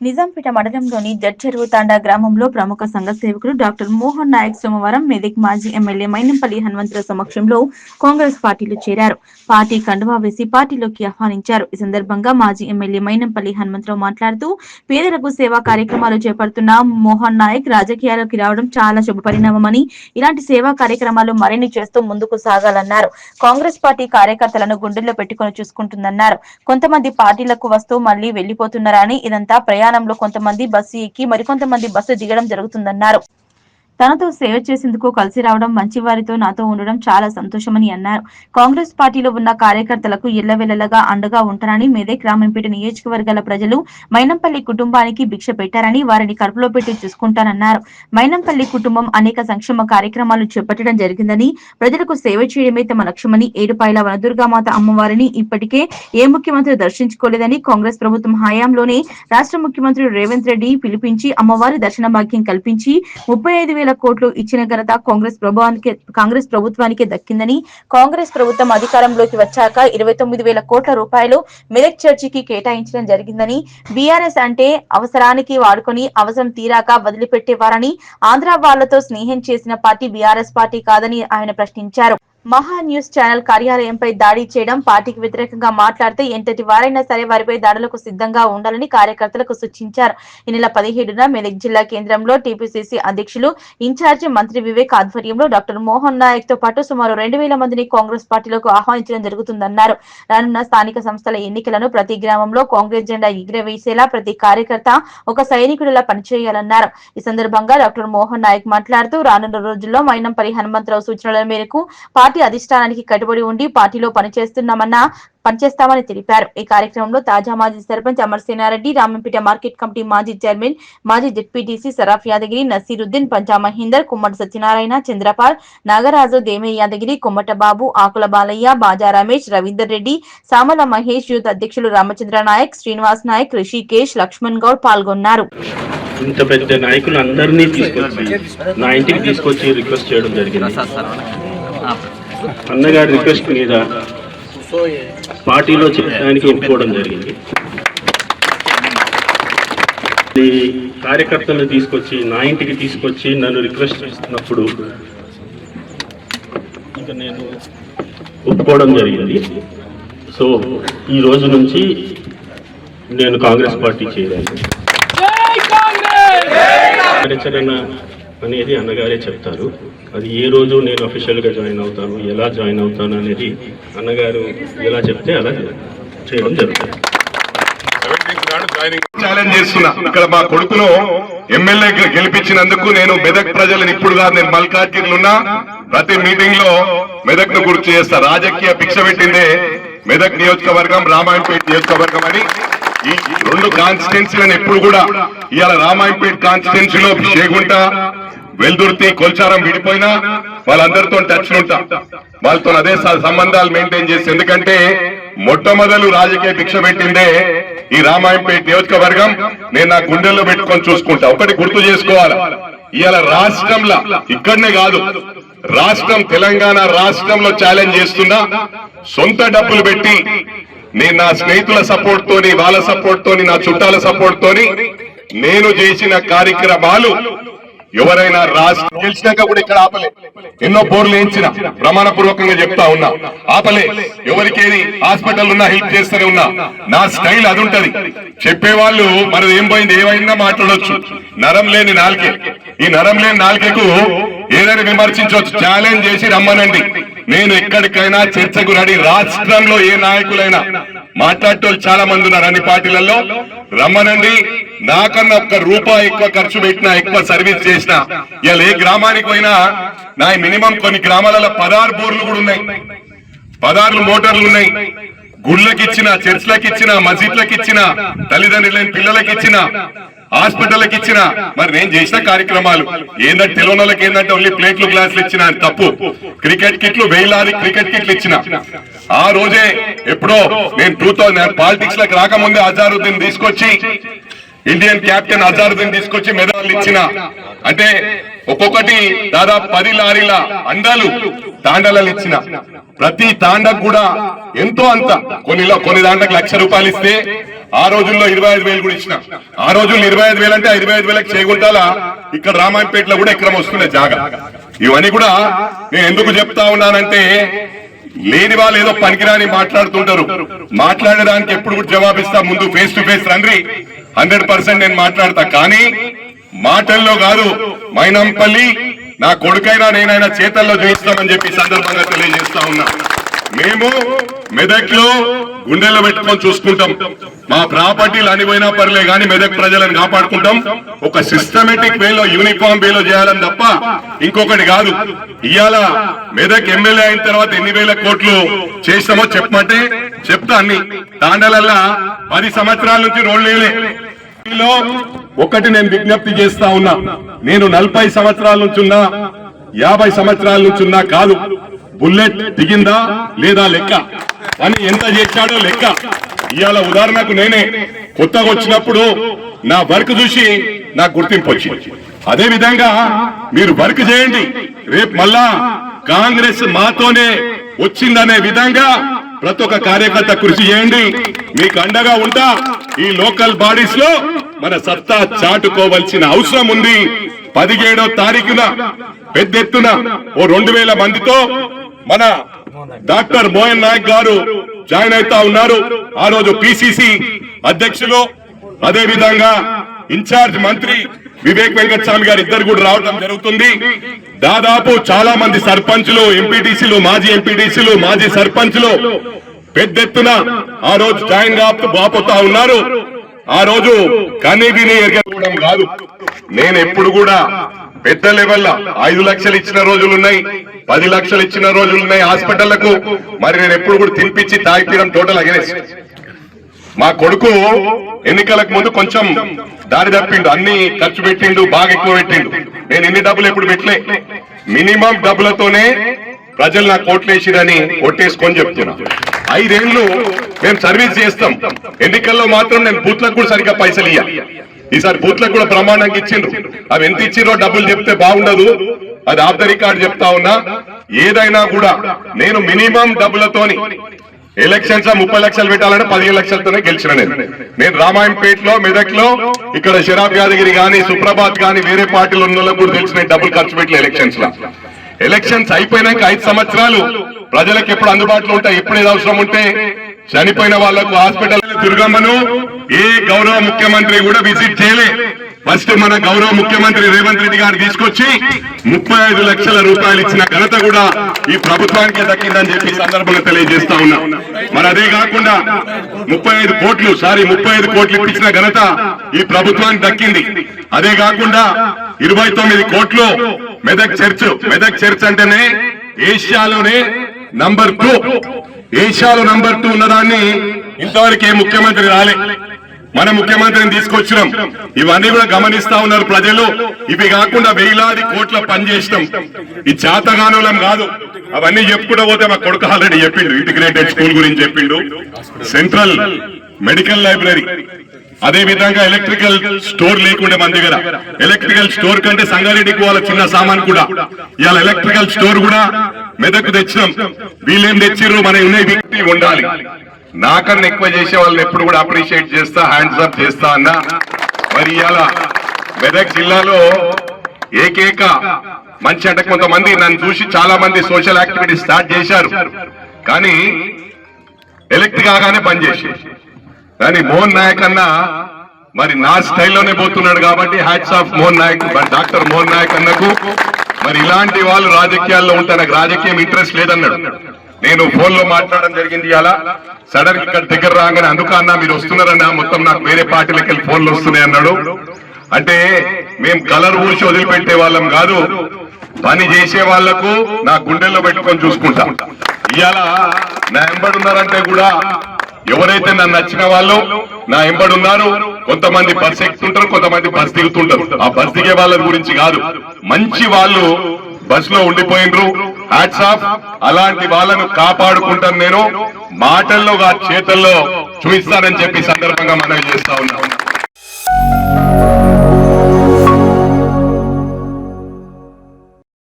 నిజాంపేట మండలంలోని జడ్చెరువు తాండా గ్రామంలో ప్రముఖ సంఘ సేవకులు డాక్టర్ మోహన్ నాయక్ సోమవారం మెదక్ మాజీ ఎమ్మెల్యే మైనంపల్లి హనుమంతరావు సమక్షంలో కాంగ్రెస్ పార్టీలో చేరారు. పార్టీ కండువా వేసి పార్టీలోకి ఆహ్వానించారు. ఈ సందర్భంగా మాజీ ఎమ్మెల్యే మైనంపల్లి హనుమంతరావు మాట్లాడుతూ పేదలకు సేవా కార్యక్రమాలు చేపడుతున్న మోహన్ నాయక్ రాజకీయాల్లోకి రావడం చాలా శుభ పరిణామమని, ఇలాంటి సేవా కార్యక్రమాలు మరిన్ని చేస్తూ ముందుకు సాగాలన్నారు. కాంగ్రెస్ పార్టీ కార్యకర్తలను గుండెల్లో పెట్టుకుని చూసుకుంటుందన్నారు. కొంతమంది పార్టీలకు వస్తూ మళ్లీ వెళ్లిపోతున్నారని, ఇదంతా ప్రయాణంలో కొంతమంది బస్సు ఎక్కి మరికొంతమంది బస్సు దిగడం జరుగుతుందన్నారు. తనతో సేవ చేసేందుకు కలిసి రావడం, మంచివారితో నాతో ఉండడం చాలా సంతోషమని అన్నారు. కాంగ్రెస్ పార్టీలో ఉన్న కార్యకర్తలకు ఎల్లవెల్లగా అండగా ఉంటారని, మెదక్ రామంపేట నియోజకవర్గాల ప్రజలు మైనంపల్లి కుటుంబానికి భిక్ష పెట్టారని, వారిని కడుపులో పెట్టి చూసుకుంటానన్నారు. మైనంపల్లి కుటుంబం అనేక సంక్షేమ కార్యక్రమాలు చేపట్టడం జరిగిందని, ప్రజలకు సేవ చేయడమే తమ లక్ష్యమని, ఏడుపాయల వనదుర్గామాత అమ్మవారిని ఇప్పటికే ఏ ముఖ్యమంత్రి దర్శించుకోలేదని, కాంగ్రెస్ ప్రభుత్వం హయాంలోనే రాష్ట్ర ముఖ్యమంత్రి రేవంత్ రెడ్డి పిలిపించి అమ్మవారి దర్శన భాగ్యం కల్పించి 35,000 కోట్లు ఇచ్చిన ఘనత కాంగ్రెస్ ప్రభుత్వానికే దక్కిందని, కాంగ్రెస్ ప్రభుత్వం అధికారంలోకి వచ్చాక 29,000 కోట్ల రూపాయలు మెదక్ చర్చికి కేటాయించడం జరిగిందని, బీఆర్ఎస్ అంటే అవసరానికి వాడుకొని అవసరం తీరాక వదిలిపెట్టేవారని, ఆంధ్ర వాళ్లతో స్నేహం చేసిన పార్టీ బీఆర్ఎస్ పార్టీ కాదని ఆయన ప్రశ్నించారు. మహా న్యూస్ ఛానల్ కార్యాలయంపై దాడి చేయడం, పార్టీకి వ్యతిరేకంగా మాట్లాడితే ఎంతటి వారైనా సరే వారిపై దాడులకు సిద్ధంగా ఉండాలని కార్యకర్తలకు సూచించారు. ఈ నెల 17న మెదక్ జిల్లా కేంద్రంలో టీపీసీసీ అధ్యక్షులు ఇన్ఛార్జి మంత్రి వివేక్ ఆధ్వర్యంలో డాక్టర్ మోహన్ నాయక్ తో పాటు సుమారు 2,000 మందిని కాంగ్రెస్ పార్టీలోకి ఆహ్వానించడం జరుగుతుందన్నారు. రానున్న స్థానిక సంస్థల ఎన్నికలను ప్రతి గ్రామంలో కాంగ్రెస్ జెండా ఎగురవేసేలా ప్రతి కార్యకర్త ఒక సైనికుడిలా పనిచేయాలన్నారు. ఈ సందర్భంగా డాక్టర్ మోహన్ నాయక్ మాట్లాడుతూ రానున్న రోజుల్లో మైనంపల్లి హనుమంతరావు సూచనల మేరకు పార్టీ అధిష్టానానికి కట్టుబడి ఉండి పార్టీలో పనిచేస్తామని తెలిపారు. ఈ కార్యక్రమంలో తాజా మాజీ సర్పంచ్ అమర్సేనారెడ్డి, రామంపేట మార్కెట్ కమిటీ మాజీ చైర్మన్, మాజీ జెడ్పీటీసీ సరాఫ్ యాదగిరి, నసీరుద్దీన్, పంచా మహేందర్, కుమ్మటి సత్యనారాయణ, చంద్రపాల్, నాగరాజు, దేమే యాదగిరి, కొమ్మట బాబు, ఆకుల బాలయ్య, బాజా రమేష్, రవీందర్ రెడ్డి, సామల మహేష్, యూత్ అధ్యక్షులు రామచంద్ర నాయక్, శ్రీనివాస్ నాయక్, రిషికేష్, లక్ష్మణ్ గౌడ్ పాల్గొన్నారు. ఇంత పెద్ద నాయకులు అందరినీ తీసుకొచ్చి నా ఇంటికి తీసుకొచ్చి రిక్వెస్ట్ చేయడం జరిగింది. అన్నగారి రిక్వెస్ట్ మీద పార్టీలో చేయడానికి ఒప్పుకోవడం జరిగింది. ఈ కార్యకర్తలను తీసుకొచ్చి నా ఇంటికి తీసుకొచ్చి నన్ను రిక్వెస్ట్ చేస్తున్నప్పుడు ఇంకా నేను ఒప్పుకోవడం జరిగింది. సో ఈ రోజు నుంచి నేను కాంగ్రెస్ పార్టీ చేరాను. కార్యాచరణ అనేది అన్నగారే చెప్తారు. అది ఏ రోజు నేను అఫీషియల్గా జాయిన్ అవుతాను, ఎలా జాయిన్ అవుతాను అనేది అన్నగారు ఎలా చెప్తే అలా చేయడం జరుగుతుంది. ఛాలెంజ్ చేస్తున్నా. ఇక్కడ మా కొడుకును ఎమ్మెల్యే గెలిపించినందుకు నేను మెదక్ ప్రజలను ఇప్పుడు కాదు, నేను మల్కాజ్గిరిలో ఉన్నా, ప్రతి మీటింగ్ లో మెదక్ ను గుర్తు చేస్తా. రాజకీయ భిక్ష పెట్టిందే మెదక్ నియోజకవర్గం, రామాయంపేట నియోజకవర్గం అని. ఈ రెండు కాన్స్టిట్యున్సీలను ఎప్పుడు కూడా ఇవాళ రామాయంపేట కాన్స్టిట్యున్సీలో షేగుంట, వెల్దుర్తి, కొల్చారం విడిపోయినా వాళ్ళందరితో టచ్ ఉంటా, వాళ్ళతో అదే సంబంధాలు మెయింటైన్ చేసి. ఎందుకంటే మొట్టమొదలు రాజకీయ భిక్ష పెట్టిందే ఈ రామాయంపేట నియోజకవర్గం. నేను నా గుండెల్లో పెట్టుకొని చూసుకుంటా. ఒకటి గుర్తు చేసుకోవాలి, ఇవాళ రాష్ట్రంలో ఇక్కడనే కాదు, రాష్ట్రం తెలంగాణ రాష్ట్రంలో ఛాలెంజ్ చేస్తున్నా. సొంత డబ్బులు పెట్టి నేను నా స్నేహితుల సపోర్ట్ తోని, వాళ్ళ సపోర్ట్ తోని, నా చుట్టాల సపోర్ట్ తోని నేను చేసిన కార్యక్రమాలు ఎవరైనా రాష్ట్రం గెలిచినాక కూడా ఇక్కడ ఆపలే. ఎన్నో బోర్లు వేయించిన, ప్రమాణపూర్వకంగా చెప్తా ఉన్నా, ఆపలే. ఎవరికేది హాస్పిటల్ ఉన్నా హెల్ప్ చేస్తూనే ఉన్నా. నా స్టైల్ అది ఉంటది. చెప్పేవాళ్ళు మనది ఏం పోయింది, ఏమైనా మాట్లాడొచ్చు. నరం లేని నాలుకే, ఈ నరం లేని నాలుకకు ఏదైనా విమర్శించవచ్చు. ఛాలెంజ్ చేసి రమ్మనండి, నేను ఎక్కడికైనా చర్చకు రెడీ. రాష్ట్రంలో ఏ నాయకులైనా మాట్లాడేటోళ్ళు చాలా మంది ఉన్నారు అన్ని పార్టీలలో, రమ్మనండి. నాకన్నా ఒక్క రూపాయి ఎక్కువ ఖర్చు పెట్టినా, ఎక్కువ సర్వీస్ చేసినా, ఇలా ఏ గ్రామానికి పోయినా నా మినిమం కొన్ని గ్రామాలలో 16 బోర్లు కూడా ఉన్నాయి, 16 మోటార్లు ఉన్నాయి. గుళ్ళకి ఇచ్చిన, చర్చ్లకి ఇచ్చిన, మసీద్లకి ఇచ్చిన, తల్లిదండ్రులైన పిల్లలకి ఇచ్చిన, హాస్పిటల్కి ఇచ్చిన. మరి నేను చేసిన కార్యక్రమాలు ఏంటంటే తెలియని వాళ్ళకి ఏంటంటే ఓన్లీ ప్లేట్లు, గ్లాసులు ఇచ్చిన తప్పు. క్రికెట్ కిట్లు, వేలాది క్రికెట్ కిట్లు ఇచ్చిన. ఆ రోజే ఎప్పుడో నేను 2000 పాలిటిక్స్ లకు రాకముందే అజారుద్దీన్ తీసుకొచ్చి, ఇండియన్ కెప్టెన్ అజారుద్దీన్ తీసుకొచ్చి మెడల్ ఇచ్చిన. అంటే ఒక్కొక్కటి దాదాపు 10 లారీల అండాలు, తాండాలు ఇచ్చిన. ప్రతి తాండకు కూడా ఎంతో అంత, కొన్ని దాంట్లకు 1,00,000 రూపాయలు ఇస్తే ఆ రోజుల్లో 25,000 కూడా ఇచ్చిన. ఆ రోజుల్లో 25,000 అంటే 25,000కి చేయకుంటాల ఇక్కడ రామాయంపేటలో కూడా ఎకరం వస్తున్నాయి జాగా. ఇవన్నీ కూడా నేను ఎందుకు చెప్తా ఉన్నానంటే లేని వాళ్ళు ఏదో పనికిరాని మాట్లాడుతుంటారు. మాట్లాడడానికి ఎప్పుడు కూడా జవాబిస్తా, ముందు ఫేస్ టు ఫేస్ రండి, 100% నేను మాట్లాడతా. కానీ మాటల్లో కాదు, మైనంపల్లి నా కొడుకైనా నేనైనా చేతల్లో చూపిస్తామని చెప్పి సందర్భంగా తెలియజేస్తా ఉన్నా. మేము మెదక్ లో గుండెల్లో పెట్టుకొని చూసుకుంటాం. మా ప్రాపర్టీలు అనిపోయినా పర్లే కానీ మెదక్ ప్రజలను కాపాడుకుంటాం. ఒక సిస్టమేటిక్ వేలో, యూనిఫామ్ వేలో చేయాలని తప్ప ఇంకొకటి కాదు. ఇవాళ మెదక్ ఎమ్మెల్యే అయిన తర్వాత ఎన్ని వేల కోట్లు చేస్తామో చెప్పమంటే చెప్తా. అన్ని తాండలల్లా 10 సంవత్సరాల నుంచి రోడ్లేలే. ఒకటి నేను విజ్ఞప్తి చేస్తా ఉన్నా, నేను 40 సంవత్సరాల నుంచి ఉన్నా, 50 సంవత్సరాల నుంచి ఉన్నా కాదు. బుల్లెట్ దిగిందా లేదా లెక్క, అని ఎంత చేశాడో లెక్క. ఇవాళ ఉదాహరణకు నేనే కొత్తగా వచ్చినప్పుడు నా వర్క్ చూసి నాకు గుర్తింపు వచ్చింది. అదే విధంగా మీరు వర్క్ చేయండి, రేపు మళ్ళా కాంగ్రెస్ మాతోనే వచ్చిందనే విధంగా ప్రతి ఒక్క కార్యకర్త కృషి చేయండి. మీకు అండగా ఉంటా. ఈ లోకల్ బాడీస్ లో మన సత్తా చాటుకోవాల్సిన అవసరం ఉంది. 17వ తారీఖున పెద్ద ఎత్తున ఓ 2,000 మందితో మన డాక్టర్ మోహన్ నాయక్ గారు జాయిన్ అవుతా ఉన్నారు. ఆ రోజు పిసిసి అధ్యక్షులు, అదే విధంగా ఇన్ఛార్జ్ మంత్రి వివేక్ వెంకటస్వామి గారు ఇద్దరు కూడా రావడం జరుగుతుంది. దాదాపు చాలా మంది సర్పంచులు, ఎంపీటీసీలు, మాజీ ఎంపీటీసీలు, మాజీ సర్పంచులు పెద్ద ఎత్తున ఆ రోజు జాయిన్ కాబోతా ఉన్నారు. ఆ రోజు కనీవిని ఎరగడం కాదు, నేను ఎప్పుడు కూడా పెద్ద లెవెల్లో 5 లక్షలు ఇచ్చిన రోజులున్నాయి, 10 లక్షలు ఇచ్చిన రోజులున్నాయి హాస్పిటళ్లకు. మరి నేను ఎప్పుడు కూడా తినిపించి తాగిపీయడం టోటల్ అగెనెస్ట్. మా కొడుకు ఎన్నికలకు ముందు కొంచెం దారి తప్పిండు, అన్ని ఖర్చు పెట్టిండు, బాగా ఎక్కువ పెట్టిండు. నేను ఇన్ని డబ్బులు ఎప్పుడు పెట్టలే. మినిమం డబ్బులతోనే ప్రజలు నాకు ఓట్లేసిరని ఓటేసుకొని చెప్తున్నా. 5 ఏళ్లు మేము సర్వీస్ చేస్తాం. ఎన్నికల్లో మాత్రం నేను బూత్లకు కూడా సరిగ్గా పైసలు ఇయ్య. ఈసారి బూత్లకు కూడా ప్రమాణంగా ఇచ్చిండ్రు. అవి ఎంత ఇచ్చిరో డబ్బులు చెప్తే బాగుండదు, అది ఆఫ్ ద రికార్డ్ చెప్తా ఉన్నా. ఏదైనా కూడా నేను మినిమం డబ్బులతోని ఎలక్షన్స్ 30 లక్షలు పెట్టాలంటే 15 లక్షలతోనే గెలిచిన. నేను రామాయంపేటలో, మెదక్ లో, ఇక్కడ షరాబ్ యాదగిరి గాని, సుప్రభాత్ గాని, వేరే పార్టీలు ఉన్న వాళ్ళకు కూడా తెలిసిన డబ్బులు ఖర్చు పెట్టలే ఎలక్షన్స్ లో. ఎలక్షన్స్ అయిపోయినాక 5 సంవత్సరాలు ప్రజలకు ఎప్పుడు అందుబాటులో ఉంటాయి, ఎప్పుడు ఏది అవసరం ఉంటే చనిపోయిన వాళ్లకు హాస్పిటల్. దుర్గమ్మను ఏ గౌరవ ముఖ్యమంత్రి కూడా విజిట్ చేయలే. ఫస్ట్ మన గౌరవ ముఖ్యమంత్రి రేవంత్ రెడ్డి గారు తీసుకొచ్చి 35 లక్షల రూపాయలు ఇచ్చిన ఘనత కూడా ఈ ప్రభుత్వానికి దక్కిందని చెప్పి సందర్భంగా తెలియజేస్తా ఉన్నా. మరి అదే కాకుండా 35 కోట్లు ఇప్పించిన ఘనత ఈ ప్రభుత్వానికి దక్కింది. అదే కాకుండా 29 కోట్లు మెదక్ చర్చ్ అంటేనే ఏషియాలోనే నంబర్ 2, ఏషియాలో నంబర్ 2 ఉన్నదాన్ని ఇంతవరకు ఏ ముఖ్యమంత్రి రాలే. మన ముఖ్యమంత్రిని తీసుకొచ్చినాం. ఇవన్నీ కూడా గమనిస్తా ఉన్నారు ప్రజలు. ఇవి కాకుండా వేలాది కోట్ల పనిచేసినాం. ఈ చేతగానులం కాదు, అవన్నీ చెప్పుకుంటూ పోతే మా కొడుకు ఆల్రెడీ చెప్పిండు. ఇంటిగ్రేటెడ్ స్కూల్ గురించి చెప్పిండు, సెంట్రల్ మెడికల్ లైబ్రరీ, అదే విధంగా ఎలక్ట్రికల్ స్టోర్ లేకుండే మన దగ్గర. ఎలక్ట్రికల్ స్టోర్ కంటే సంగారెడ్డికి వాళ్ళ చిన్న సామాన్ కూడా ఇవాళ ఎలక్ట్రికల్ స్టోర్ కూడా మెదక్ తెచ్చినాం. వీళ్ళేం తెచ్చిర్రు, మన ఉన్నాయి వ్యక్తి ఉండాలి. నాకన్నా ఎక్కువ చేసే వాళ్ళని ఎప్పుడు కూడా అప్రిషియేట్ చేస్తా, హ్యాండ్స్ అప్ చేస్తా అన్నా. మరి ఇవాళ మెదక్ జిల్లాలో ఏకైక మంచి అంటే కొంతమంది నన్ను చూసి చాలా మంది సోషల్ యాక్టివిటీ స్టార్ట్ చేశారు, కానీ ఎలక్ట్ కాగానే బంద్ చేశారు. కానీ మోహన్ నాయక్ అన్న మరి నా స్టైల్లోనే పోతున్నాడు కాబట్టి hats off Mohan Nayak, doctor Mohan Nayak అన్నకు. మరి ఇలాంటి వాళ్ళు రాజకీయాల్లో ఉంటే నాకు రాజకీయం ఇంట్రెస్ట్ లేదన్నాడు. నేను ఫోన్ లో మాట్లాడడం జరిగింది. అలా సడన్ ఇక్కడ దగ్గర రాగానే అందుకు అన్నా మీరు వస్తున్నారన్నా, మొత్తం నాకు వేరే పార్టీలకి వెళ్ళి ఫోన్లు వస్తున్నాయి అన్నాడు. అంటే మేము కలర్ ఊసి వదిలిపెట్టే వాళ్ళం కాదు, పని చేసే వాళ్లకు నా గుండెల్లో పెట్టుకొని చూసుకుంటా. ఇవాళ నా ఎంబడున్నారంటే కూడా ఎవరైతే నన్ను నచ్చిన వాళ్ళు నా ఎంబడున్నారు. కొంతమంది బస్ ఎక్కుతుంటారు, కొంతమంది బస్ దిగుతుంటారు. ఆ బస్ దిగే వాళ్ళ గురించి కాదు, మంచి వాళ్ళు బస్ లో ఉండిపోయినరు. Hats off. అలాంటి వాళ్ళను కాపాడుకుంటాను నేను, మాటల్లో చేతల్లో చూపిస్తానని చెప్పి సందర్భంగా మనవి చేస్తా ఉన్నాను.